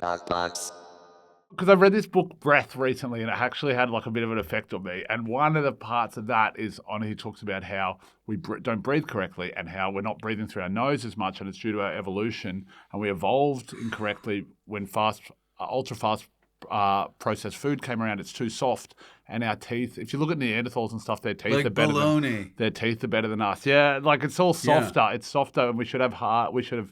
TalkBox. Because I've read this book, Breath, recently, and it actually had like a bit of an effect on me. And one of the parts of that is he talks about how we don't breathe correctly and how we're not breathing through our nose as much, and it's due to our evolution. And we evolved incorrectly when ultra fast processed food came around. It's too soft, and our teeth. If you look at Neanderthals and stuff, their teeth Like are better bologna. their teeth are better than us. Yeah, like it's all softer. Yeah. It's softer, and we should have heart. We should have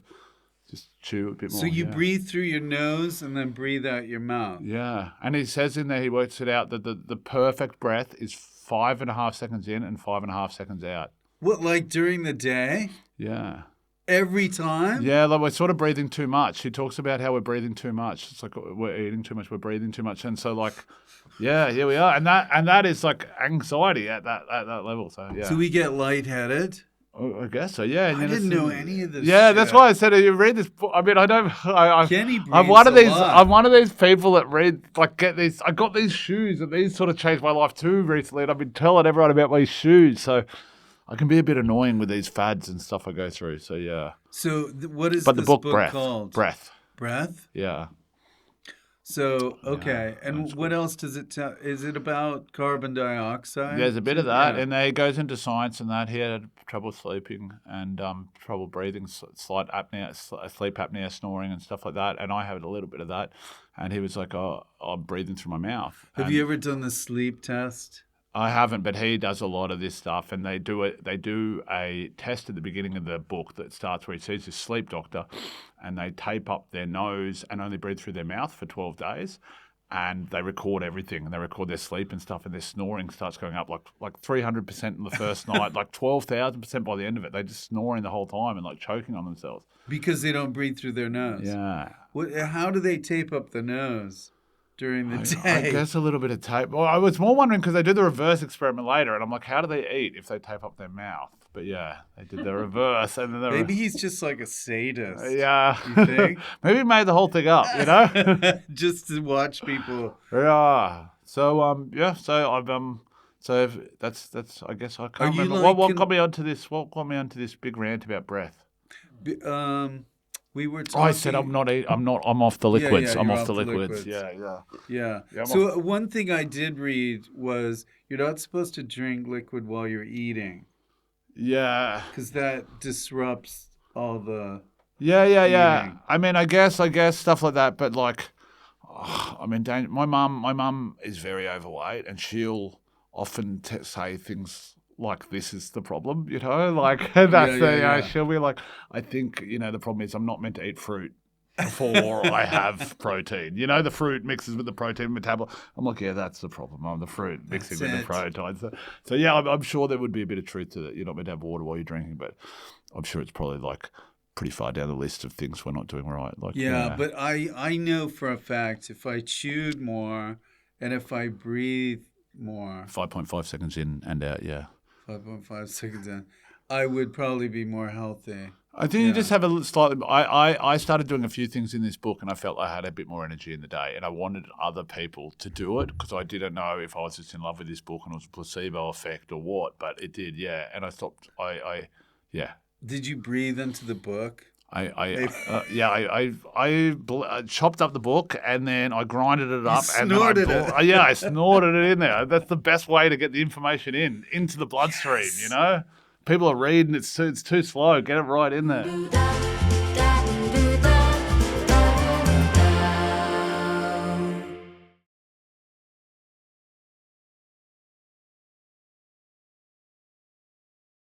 just chew a bit more. So you yeah. breathe through your nose and then breathe out your mouth. Yeah, and he says in there, he works it out that the perfect breath is 5.5 seconds in and 5.5 seconds out. What, like during the day? Yeah. Every time? Yeah, like we're sort of breathing too much. He talks about how we're breathing too much. It's like we're eating too much, we're breathing too much, and so like, yeah, here we are, and that is like anxiety at that level. So yeah. So we get lightheaded. I guess so. Yeah. I didn't know any of this. Yeah, shit. that's why I said you read this book. I mean, I don't. Kenny I'm one of breathes these. a lot. I'm one of these people that read get these. I got these shoes, and these sort of changed my life too recently. And I've been telling everyone about my shoes, so I can be a bit annoying with these fads and stuff I go through. So yeah. So what is But this the book book called? Breath. Breath? Yeah. So, okay. Yeah, and that's what else does it tell? Is it about carbon dioxide? There's a bit of that, Yeah. and then he goes into science and that. He had trouble sleeping and trouble breathing, slight apnea, sleep apnea, snoring and stuff like that. And I had a little bit of that. And he was like, "Oh, I'm breathing through my mouth." Have And you ever done the sleep test? I haven't, but he does a lot of this stuff, and they do it. They do a test at the beginning of the book that starts where he sees his sleep doctor, and they tape up their nose and only breathe through their mouth for 12 days, and they record everything, and they record their sleep and stuff, and their snoring starts going up like 300% in the first night, like 12,000% by the end of it. They're just snoring the whole time and like choking on themselves. Because they don't breathe through their nose. Yeah. How do they tape up the nose during the day? I guess a little bit of tape. Well, I was more wondering because they do the reverse experiment later, and I'm like, how do they eat if they tape up their mouth? But yeah, they did the reverse, and then Maybe he's just like a sadist. Yeah, You think? maybe he made the whole thing up, you know? Just to watch people. Yeah. So yeah. So I've So that's I guess I can't you remember like what got me onto this. What got me onto this big rant about breath? We were talking. I said I'm off the liquids. yeah, I'm you're off the off the liquids. liquids. Yeah. Yeah. So one thing I did read was you're not supposed to drink liquid while you're eating Yeah. because that disrupts all the. Yeah. eating. I mean, I guess stuff like that. But like, I mean, my mum is very overweight, and she'll often say things like, "This is the problem," you know, like that's Yeah. she'll be like, "I think the problem is I'm not meant to eat fruit before I have protein. You know, the fruit mixes with the protein metabolism." I'm like, "Yeah, that's the problem. I'm the fruit mixing with the protein." So yeah, I'm sure there would be a bit of truth to that. You're not meant to have water while you're drinking, but I'm sure it's probably like pretty far down the list of things we're not doing right. Like, Yeah, but I know for a fact if I chewed more and if I breathed more, 5.5 seconds in and out. Yeah. 5.5 seconds in, I would probably be more healthy. I think you just have a slightly. I started doing a few things in this book, and I felt I had a bit more energy in the day, and I wanted other people to do it because I didn't know if I was just in love with this book and it was a placebo effect or what, but it did, yeah. And I stopped. Yeah. Did you breathe into the book? I chopped up the book and then I grinded it up and snorted then I snorted it in there. That's the best way to get the information into the bloodstream. You know, people are reading. It's too slow. Get it right in there.